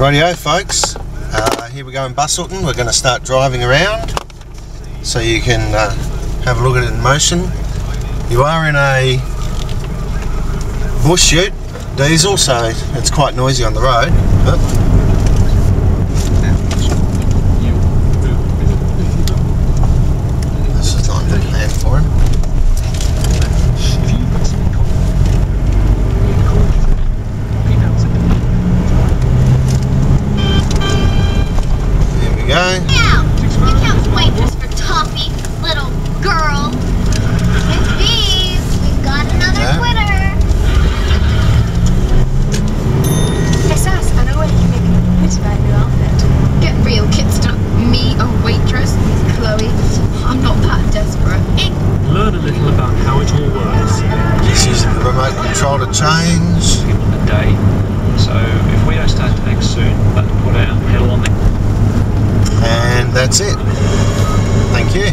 Rightio folks, here we go in Busselton. We're going to start driving around so you can have a look at it in motion. You are in a bush ute diesel, so it's quite noisy on the road. This is not a good plan for him. Go. Now, becomes waitress for Toffee, little girl. Miss Bees, we've got another Twitter. Hey Sass, I know where you can make a pretty bad new outfit. Get real, Kidster. Me, a waitress. Chloe, I'm not that desperate. Learn a little about how it all works. Just using the remote control to change. People in the day. So if we don't start to act soon, but put our pedal on the And that's it. Thank you.